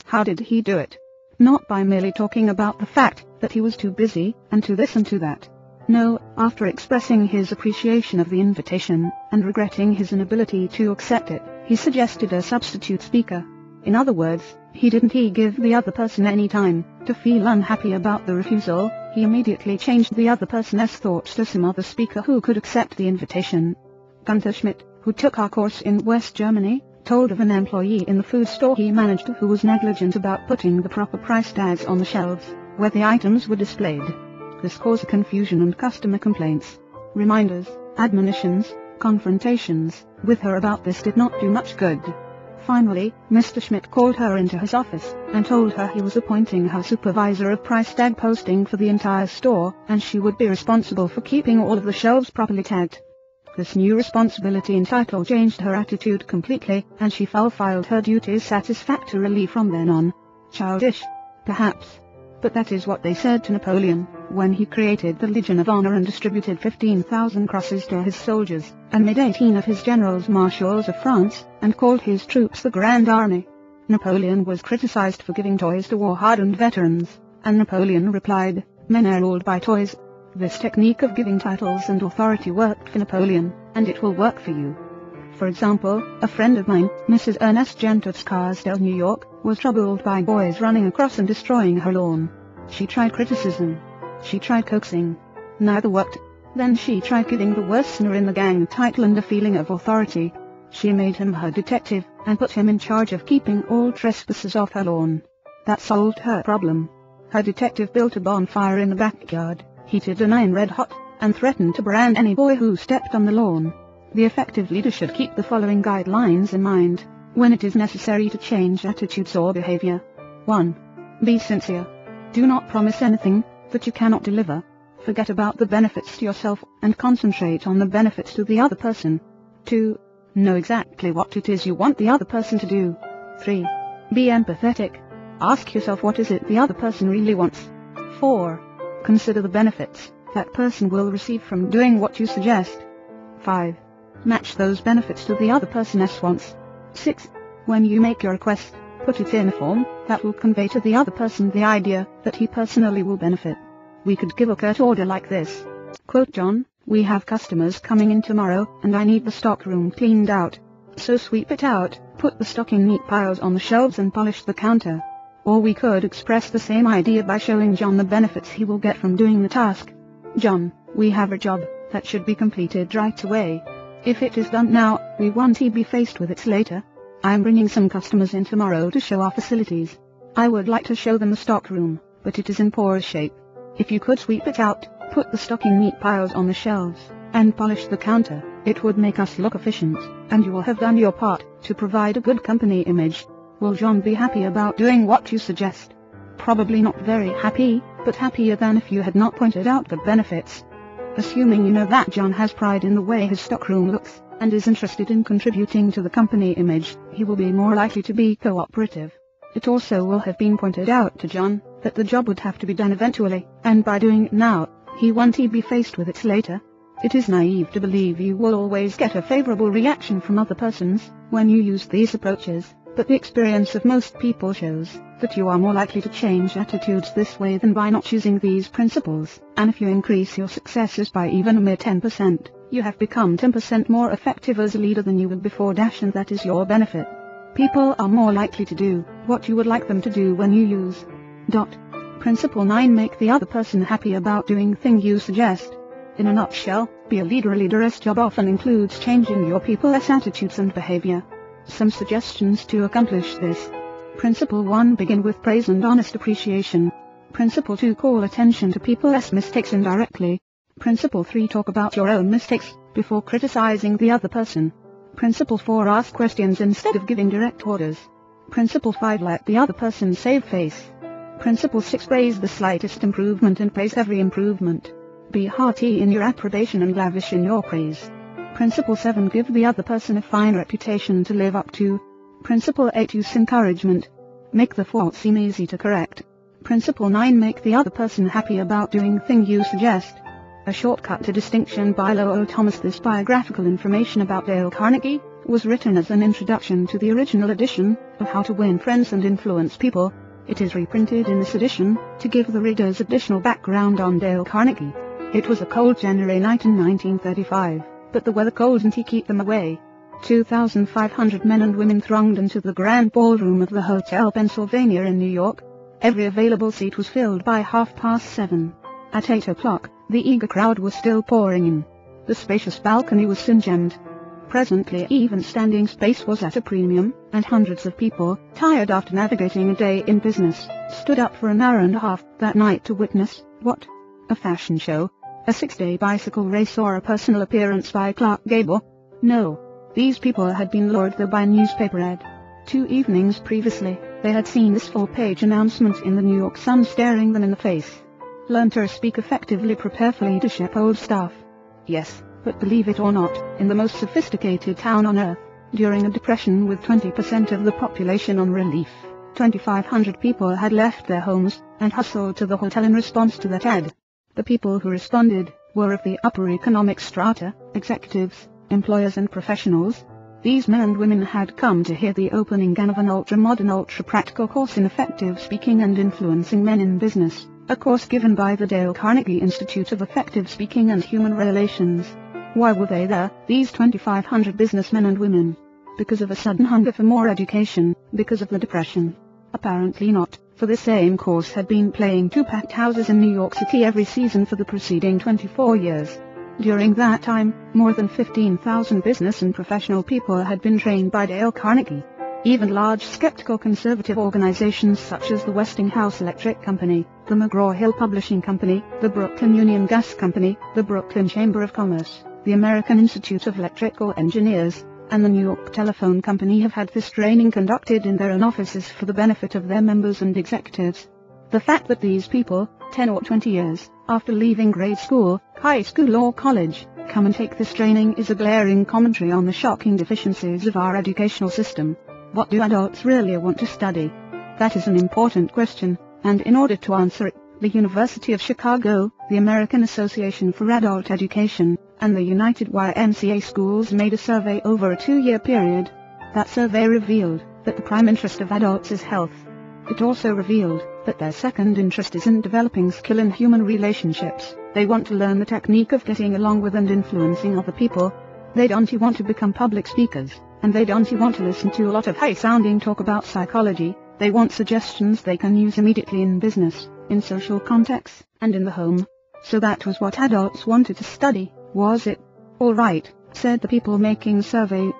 How did he do it? Not by merely talking about the fact that he was too busy, and to this and to that. No, after expressing his appreciation of the invitation, and regretting his inability to accept it, he suggested a substitute speaker. In other words, he didn't give the other person any time to feel unhappy about the refusal. He immediately changed the other person's thoughts to some other speaker who could accept the invitation. Gunter Schmidt, who took our course in West Germany, told of an employee in the food store he managed who was negligent about putting the proper price tags on the shelves where the items were displayed. This caused confusion and customer complaints. Reminders, admonitions, confrontations with her about this did not do much good. Finally, Mr. Schmidt called her into his office and told her he was appointing her supervisor of price tag posting for the entire store, and she would be responsible for keeping all of the shelves properly tagged. This new responsibility and title changed her attitude completely, and she fulfilled her duties satisfactorily from then on. Childish? Perhaps. But that is what they said to Napoleon, when he created the Legion of Honor and distributed 15,000 crosses to his soldiers, and made 18 of his generals marshals of France, and called his troops the Grand Army. Napoleon was criticized for giving toys to war-hardened veterans, and Napoleon replied, "Men are ruled by toys." This technique of giving titles and authority worked for Napoleon, and it will work for you. For example, a friend of mine, Mrs. Ernest Gent of Scarsdale, New York, was troubled by boys running across and destroying her lawn. She tried criticism. She tried coaxing. Neither worked. Then she tried giving the worst sinner in the gang a title and a feeling of authority. She made him her detective, and put him in charge of keeping all trespassers off her lawn. That solved her problem. Her detective built a bonfire in the backyard, heated an iron red hot, and threatened to brand any boy who stepped on the lawn. The effective leader should keep the following guidelines in mind when it is necessary to change attitudes or behavior. 1. Be sincere. Do not promise anything that you cannot deliver. Forget about the benefits to yourself and concentrate on the benefits to the other person. 2. Know exactly what it is you want the other person to do. 3. Be empathetic. Ask yourself what is it the other person really wants. 4. Consider the benefits that person will receive from doing what you suggest. 5. Match those benefits to the other person's wants. 6. When you make your request, put it in a form that will convey to the other person the idea that he personally will benefit. We could give a curt order like this. Quote, "John, we have customers coming in tomorrow, and I need the stockroom cleaned out. So sweep it out, put the stock in neat piles on the shelves and polish the counter." Or we could express the same idea by showing John the benefits he will get from doing the task. "John, we have a job that should be completed right away. If it is done now, we won't be faced with it later. I'm bringing some customers in tomorrow to show our facilities. I would like to show them the stockroom, but it is in poor shape. If you could sweep it out, put the stock in neat piles on the shelves, and polish the counter, it would make us look efficient, and you will have done your part to provide a good company image." Will John be happy about doing what you suggest? Probably not very happy, but happier than if you had not pointed out the benefits. Assuming you know that John has pride in the way his stockroom looks, and is interested in contributing to the company image, he will be more likely to be cooperative. It also will have been pointed out to John that the job would have to be done eventually, and by doing it now, he won't be faced with it later. It is naive to believe you will always get a favorable reaction from other persons when you use these approaches, but the experience of most people shows that you are more likely to change attitudes this way than by not using these principles, and if you increase your successes by even a mere 10%, you have become 10% more effective as a leader than you were before. And that is your benefit. People are more likely to do what you would like them to do when you use. Principle 9. Make the other person happy about doing thing you suggest. In a nutshell, be a leader. A leader's job often includes changing your people's attitudes and behavior. Some suggestions to accomplish this. Principle 1. Begin with praise and honest appreciation. Principle 2. Call attention to people's mistakes indirectly. Principle 3. Talk about your own mistakes before criticizing the other person. Principle 4. Ask questions instead of giving direct orders. Principle 5. Let the other person save face. Principle 6. Praise the slightest improvement and praise every improvement. Be hearty in your approbation and lavish in your praise. Principle 7. Give the other person a fine reputation to live up to. Principle 8. Use encouragement. Make the fault seem easy to correct. Principle 9. Make the other person happy about doing thing you suggest. A Shortcut to Distinction by Lowell Thomas. This biographical information about Dale Carnegie was written as an introduction to the original edition of How to Win Friends and Influence People. It is reprinted in this edition to give the readers additional background on Dale Carnegie. It was a cold January night in 1935, but the weather cold didn't keep them away. 2,500 men and women thronged into the grand ballroom of the Hotel Pennsylvania in New York. Every available seat was filled by 7:30. At 8 o'clock, the eager crowd was still pouring in. The spacious balcony was soon jammed. Presently even standing space was at a premium, and hundreds of people, tired after navigating a day in business, stood up for an hour and a half that night to witness, what? A fashion show? A 6-day bicycle race or a personal appearance by Clark Gable? No. These people had been lured there by a newspaper ad. 2 evenings previously, they had seen this full-page announcement in the New York Sun staring them in the face. Learn to speak effectively, prepare for leadership, old staff. Yes, but believe it or not, in the most sophisticated town on earth, during a depression with 20% of the population on relief, 2,500 people had left their homes and hustled to the hotel in response to that ad. The people who responded were of the upper economic strata, executives, employers and professionals. These men and women had come to hear the opening of an ultra-modern, ultra-practical course in effective speaking and influencing men in business, a course given by the Dale Carnegie Institute of Effective Speaking and Human Relations. Why were they there, these 2,500 businessmen and women? Because of a sudden hunger for more education, because of the depression? Apparently not, for this same course had been playing to packed houses in New York City every season for the preceding 24 years. During that time, more than 15,000 business and professional people had been trained by Dale Carnegie. Even large skeptical conservative organizations such as the Westinghouse Electric Company, the McGraw-Hill Publishing Company, the Brooklyn Union Gas Company, the Brooklyn Chamber of Commerce, the American Institute of Electrical Engineers, and the New York Telephone Company have had this training conducted in their own offices for the benefit of their members and executives. The fact that these people, 10 or 20 years after leaving grade school, high school or college, come and take this training is a glaring commentary on the shocking deficiencies of our educational system. What do adults really want to study? That is an important question, and in order to answer it, the University of Chicago, the American Association for Adult Education, and the United YMCA Schools made a survey over a 2-year period. That survey revealed that the prime interest of adults is health. It also revealed that their second interest is in developing skill in human relationships. They want to learn the technique of getting along with and influencing other people. They don't want to become public speakers, and they don't want to listen to a lot of high-sounding talk about psychology. They want suggestions they can use immediately in business, in social contexts, and in the home. So that was what adults wanted to study, was it? All right, said the people making the survey.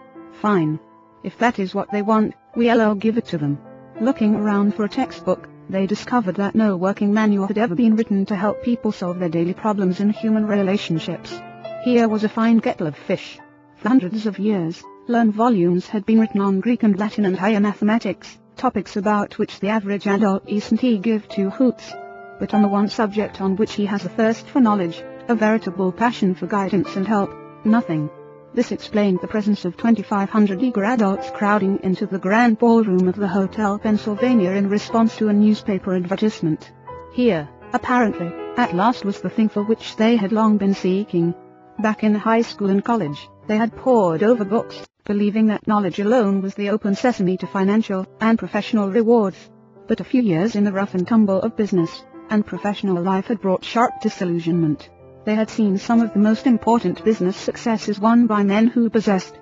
Fine. If that is what they want, we'll give it to them. Looking around for a textbook, they discovered that no working manual had ever been written to help people solve their daily problems in human relationships. Here was a fine kettle of fish. For hundreds of years, learned volumes had been written on Greek and Latin and higher mathematics, topics about which the average adult isn't give 2 hoots. But on the one subject on which he has a thirst for knowledge, a veritable passion for guidance and help, nothing. This explained the presence of 2,500 eager adults crowding into the grand ballroom of the Hotel Pennsylvania in response to a newspaper advertisement. Here, apparently, at last was the thing for which they had long been seeking. Back in high school and college, they had pored over books, believing that knowledge alone was the open sesame to financial and professional rewards. But a few years in the rough and tumble of business and professional life had brought sharp disillusionment. They had seen some of the most important business successes won by men who possessed